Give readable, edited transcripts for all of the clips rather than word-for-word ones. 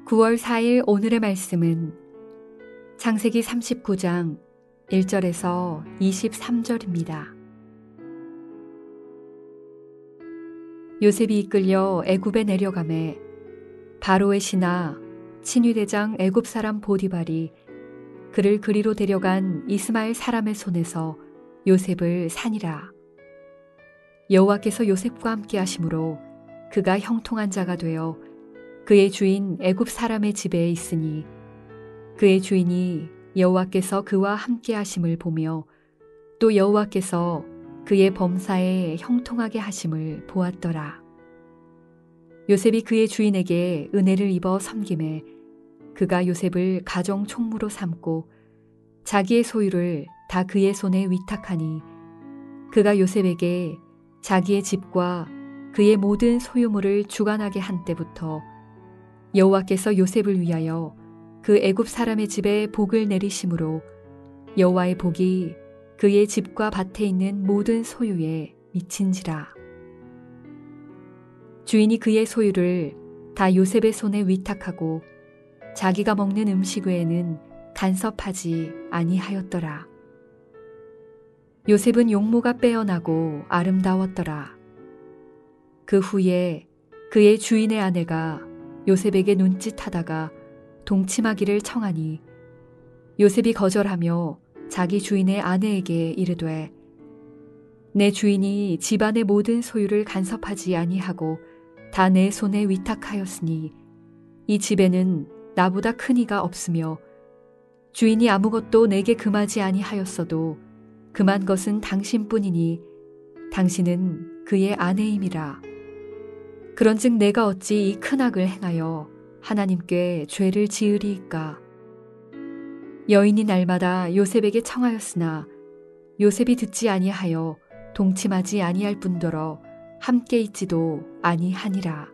9월 4일 오늘의 말씀은 창세기 39장 1절에서 23절입니다. 요셉이 이끌려 애굽에 내려가매 바로의 신하 친위대장 애굽 사람 보디발이 그를 그리로 데려간 이스마엘 사람의 손에서 요셉을 산이라. 여호와께서 요셉과 함께 하심으로 그가 형통한 자가 되어 그의 주인 애굽 사람의 집에 있으니 그의 주인이 여호와께서 그와 함께 하심을 보며 또 여호와께서 그의 범사에 형통하게 하심을 보았더라. 요셉이 그의 주인에게 은혜를 입어 섬김에 그가 요셉을 가정 총무로 삼고 자기의 소유를 다 그의 손에 위탁하니 그가 요셉에게 자기의 집과 그의 모든 소유물을 주관하게 한 때부터 여호와께서 요셉을 위하여 그 애굽 사람의 집에 복을 내리심으로 여호와의 복이 그의 집과 밭에 있는 모든 소유에 미친지라. 주인이 그의 소유를 다 요셉의 손에 위탁하고 자기가 먹는 음식 외에는 간섭하지 아니하였더라. 요셉은 용모가 빼어나고 아름다웠더라. 그 후에 그의 주인의 아내가 요셉에게 눈짓하다가 동침하기를 청하니 요셉이 거절하며 자기 주인의 아내에게 이르되 내 주인이 집안의 모든 소유를 간섭하지 아니하고 다 내 손에 위탁하였으니 이 집에는 나보다 큰 이가 없으며 주인이 아무것도 내게 금하지 아니하였어도 금한 것은 당신뿐이니 당신은 그의 아내임이라. 그런즉 내가 어찌 이 큰 악을 행하여 하나님께 죄를 지으리이까. 여인이 날마다 요셉에게 청하였으나 요셉이 듣지 아니하여 동침하지 아니할 뿐더러 함께 있지도 아니하니라.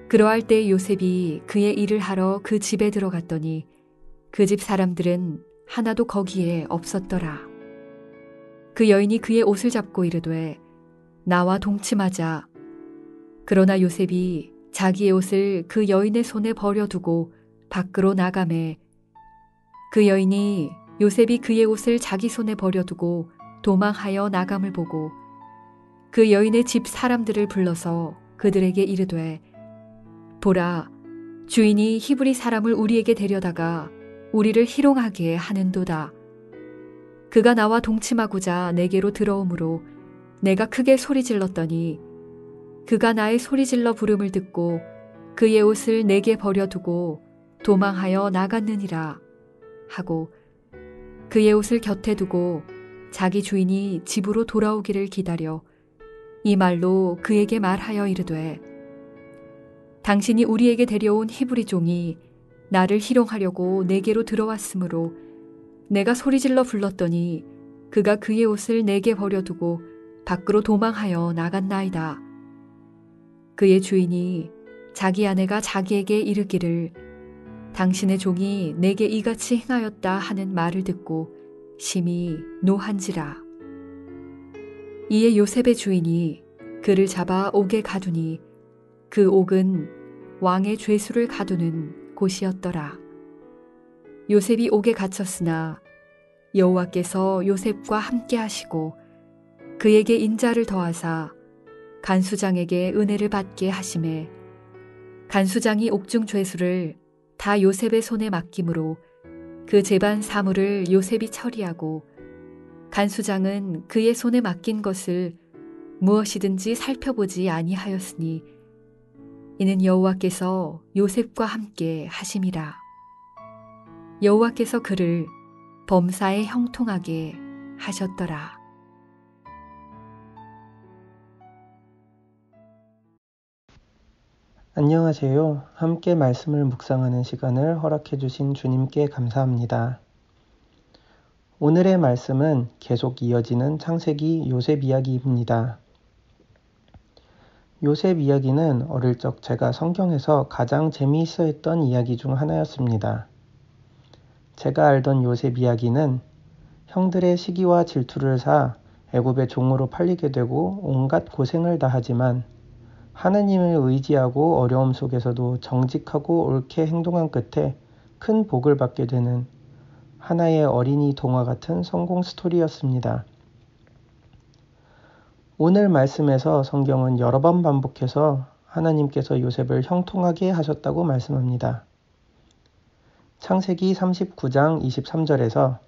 그러할 때 요셉이 그의 일을 하러 그 집에 들어갔더니 그 집 사람들은 하나도 거기에 없었더라. 그 여인이 그의 옷을 잡고 이르되 나와 동침하자. 그러나 요셉이 자기의 옷을 그 여인의 손에 버려두고 밖으로 나가매 그 여인이 요셉이 그의 옷을 자기 손에 버려두고 도망하여 나감을 보고 그 여인의 집 사람들을 불러서 그들에게 이르되 보라, 주인이 히브리 사람을 우리에게 데려다가 우리를 희롱하게 하는도다. 그가 나와 동침하고자 내게로 들어오므로 내가 크게 소리질렀더니 그가 나의 소리질러 부름을 듣고 그의 옷을 내게 버려두고 도망하여 나갔느니라 하고 그의 옷을 곁에 두고 자기 주인이 집으로 돌아오기를 기다려 이 말로 그에게 말하여 이르되 당신이 우리에게 데려온 히브리 종이 나를 희롱하려고 내게로 들어왔으므로 내가 소리질러 불렀더니 그가 그의 옷을 내게 버려두고 밖으로 도망하여 나갔나이다. 그의 주인이 자기 아내가 자기에게 이르기를 당신의 종이 내게 이같이 행하였다 하는 말을 듣고 심히 노한지라. 이에 요셉의 주인이 그를 잡아 옥에 가두니 그 옥은 왕의 죄수를 가두는 곳이었더라. 요셉이 옥에 갇혔으나 여호와께서 요셉과 함께 하시고 그에게 인자를 더하사 간수장에게 은혜를 받게 하심에 간수장이 옥중 죄수를 다 요셉의 손에 맡김으로 그 재반 사물을 요셉이 처리하고 간수장은 그의 손에 맡긴 것을 무엇이든지 살펴보지 아니하였으니 이는 여호와께서 요셉과 함께 하심이라. 여호와께서 그를 범사에 형통하게 하셨더라. 안녕하세요. 함께 말씀을 묵상하는 시간을 허락해 주신 주님께 감사합니다. 오늘의 말씀은 계속 이어지는 창세기 요셉 이야기입니다. 요셉 이야기는 어릴 적 제가 성경에서 가장 재미있어 했던 이야기 중 하나였습니다. 제가 알던 요셉 이야기는 형들의 시기와 질투를 사 애굽의 종으로 팔리게 되고 온갖 고생을 다하지만 하나님을 의지하고 어려움 속에서도 정직하고 옳게 행동한 끝에 큰 복을 받게 되는 하나의 어린이 동화 같은 성공 스토리였습니다. 오늘 말씀에서 성경은 여러 번 반복해서 하나님께서 요셉을 형통하게 하셨다고 말씀합니다. 창세기 39장 23절에서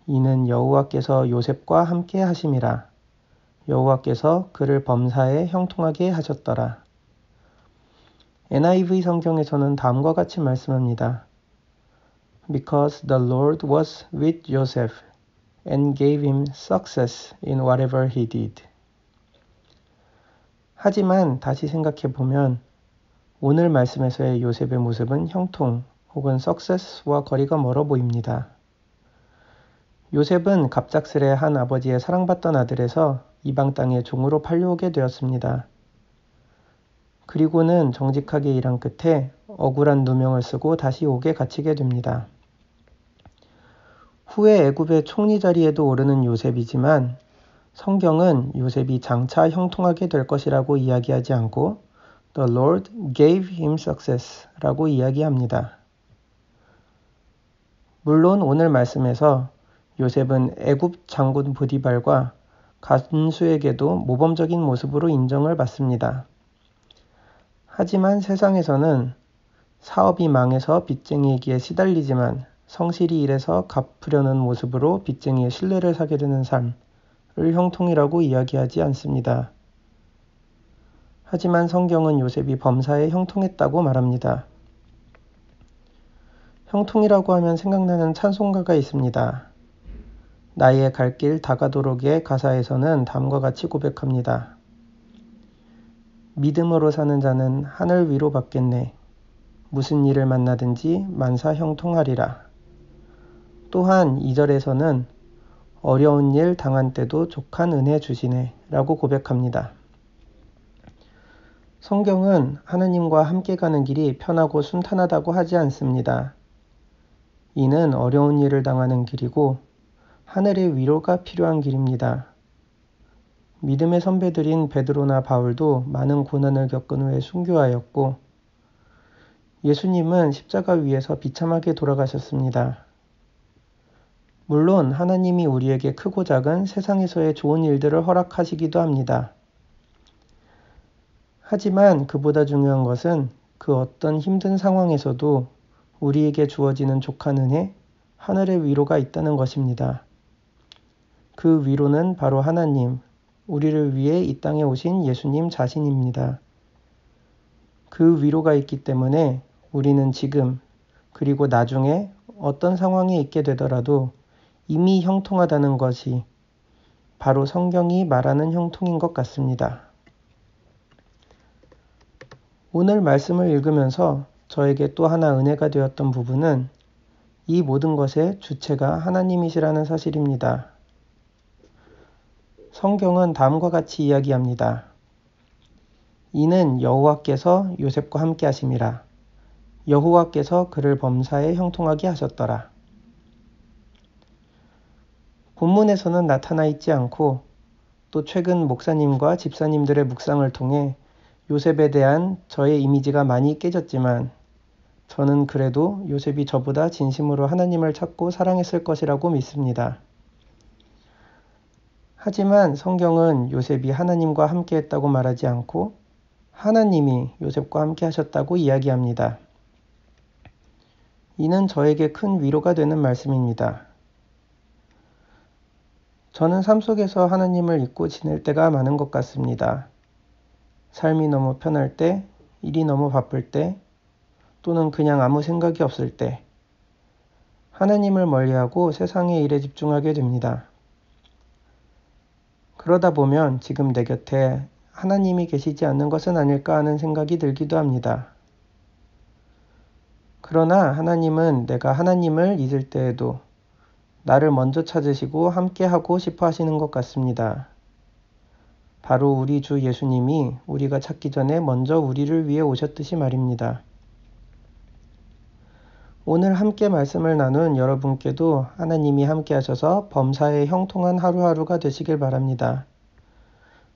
이는 여호와께서 요셉과 함께 하심이라. 여호와께서 그를 범사에 형통하게 하셨더라. NIV 성경에서는 다음과 같이 말씀합니다. Because the Lord was with Joseph and gave him success in whatever he did. 하지만 다시 생각해보면 오늘 말씀에서의 요셉의 모습은 형통 혹은 success와 거리가 멀어 보입니다. 요셉은 갑작스레 한 아버지의 사랑받던 아들에서 이방 땅의 종으로 팔려오게 되었습니다. 그리고는 정직하게 일한 끝에 억울한 누명을 쓰고 다시 옥에 갇히게 됩니다. 후에 애굽의 총리 자리에도 오르는 요셉이지만 성경은 요셉이 장차 형통하게 될 것이라고 이야기하지 않고 The Lord gave him success라고 이야기합니다. 물론 오늘 말씀에서 요셉은 애굽 장군 보디발과 간수에게도 모범적인 모습으로 인정을 받습니다. 하지만 세상에서는 사업이 망해서 빚쟁이에게 시달리지만 성실히 일해서 갚으려는 모습으로 빚쟁이의 신뢰를 사게 되는 삶을 형통이라고 이야기하지 않습니다. 하지만 성경은 요셉이 범사에 형통했다고 말합니다. 형통이라고 하면 생각나는 찬송가가 있습니다. 나의 갈 길 다가도록의 가사에서는 다음과 같이 고백합니다. 믿음으로 사는 자는 하늘 위로 받겠네. 무슨 일을 만나든지 만사 형통하리라. 또한 2절에서는 어려운 일 당한 때도 족한 은혜 주시네 라고 고백합니다. 성경은 하느님과 함께 가는 길이 편하고 순탄하다고 하지 않습니다. 이는 어려운 일을 당하는 길이고 하늘의 위로가 필요한 길입니다. 믿음의 선배들인 베드로나 바울도 많은 고난을 겪은 후에 순교하였고 예수님은 십자가 위에서 비참하게 돌아가셨습니다. 물론 하나님이 우리에게 크고 작은 세상에서의 좋은 일들을 허락하시기도 합니다. 하지만 그보다 중요한 것은 그 어떤 힘든 상황에서도 우리에게 주어지는 족한 은혜, 하늘의 위로가 있다는 것입니다. 그 위로는 바로 하나님, 우리를 위해 이 땅에 오신 예수님 자신입니다. 그 위로가 있기 때문에 우리는 지금 그리고 나중에 어떤 상황에 있게 되더라도 이미 형통하다는 것이 바로 성경이 말하는 형통인 것 같습니다. 오늘 말씀을 읽으면서 저에게 또 하나 은혜가 되었던 부분은 이 모든 것의 주체가 하나님이시라는 사실입니다. 성경은 다음과 같이 이야기합니다. 이는 여호와께서 요셉과 함께 하심이라. 여호와께서 그를 범사에 형통하게 하셨더라. 본문에서는 나타나 있지 않고 또 최근 목사님과 집사님들의 묵상을 통해 요셉에 대한 저의 이미지가 많이 깨졌지만 저는 그래도 요셉이 저보다 진심으로 하나님을 찾고 사랑했을 것이라고 믿습니다. 하지만 성경은 요셉이 하나님과 함께 했다고 말하지 않고 하나님이 요셉과 함께 하셨다고 이야기합니다. 이는 저에게 큰 위로가 되는 말씀입니다. 저는 삶 속에서 하나님을 잊고 지낼 때가 많은 것 같습니다. 삶이 너무 편할 때, 일이 너무 바쁠 때, 또는 그냥 아무 생각이 없을 때, 하나님을 멀리하고 세상의 일에 집중하게 됩니다. 그러다 보면 지금 내 곁에 하나님이 계시지 않는 것은 아닐까 하는 생각이 들기도 합니다. 그러나 하나님은 내가 하나님을 잊을 때에도 나를 먼저 찾으시고 함께 하고 싶어 하시는 것 같습니다. 바로 우리 주 예수님이 우리가 찾기 전에 먼저 우리를 위해 오셨듯이 말입니다. 오늘 함께 말씀을 나눈 여러분께도 하나님이 함께 하셔서 범사에 형통한 하루하루가 되시길 바랍니다.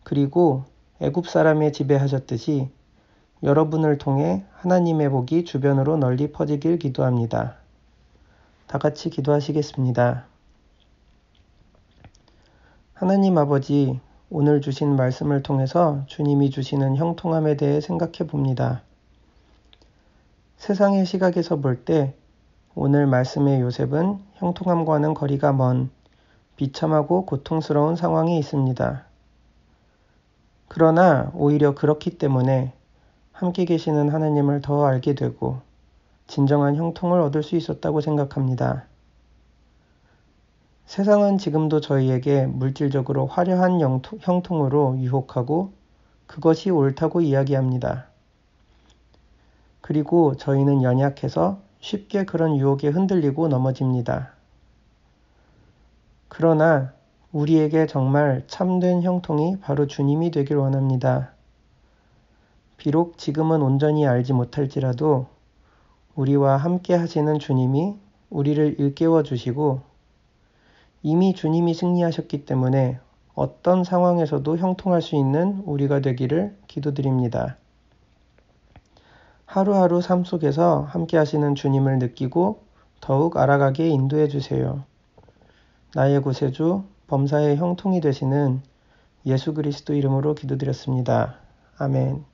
그리고 애굽 사람의 집에 하셨듯이 여러분을 통해 하나님의 복이 주변으로 널리 퍼지길 기도합니다. 다 같이 기도하시겠습니다. 하나님 아버지, 오늘 주신 말씀을 통해서 주님이 주시는 형통함에 대해 생각해 봅니다. 세상의 시각에서 볼 때 오늘 말씀의 요셉은 형통함과는 거리가 먼 비참하고 고통스러운 상황에 있습니다. 그러나 오히려 그렇기 때문에 함께 계시는 하나님을 더 알게 되고 진정한 형통을 얻을 수 있었다고 생각합니다. 세상은 지금도 저희에게 물질적으로 화려한 형통으로 유혹하고 그것이 옳다고 이야기합니다. 그리고 저희는 연약해서 쉽게 그런 유혹에 흔들리고 넘어집니다. 그러나 우리에게 정말 참된 형통이 바로 주님이 되길 원합니다. 비록 지금은 온전히 알지 못할지라도 우리와 함께 하시는 주님이 우리를 일깨워 주시고 이미 주님이 승리하셨기 때문에 어떤 상황에서도 형통할 수 있는 우리가 되기를 기도드립니다. 하루하루 삶 속에서 함께 하시는 주님을 느끼고 더욱 알아가게 인도해 주세요. 나의 구세주, 범사의 형통이 되시는 예수 그리스도 이름으로 기도드렸습니다. 아멘.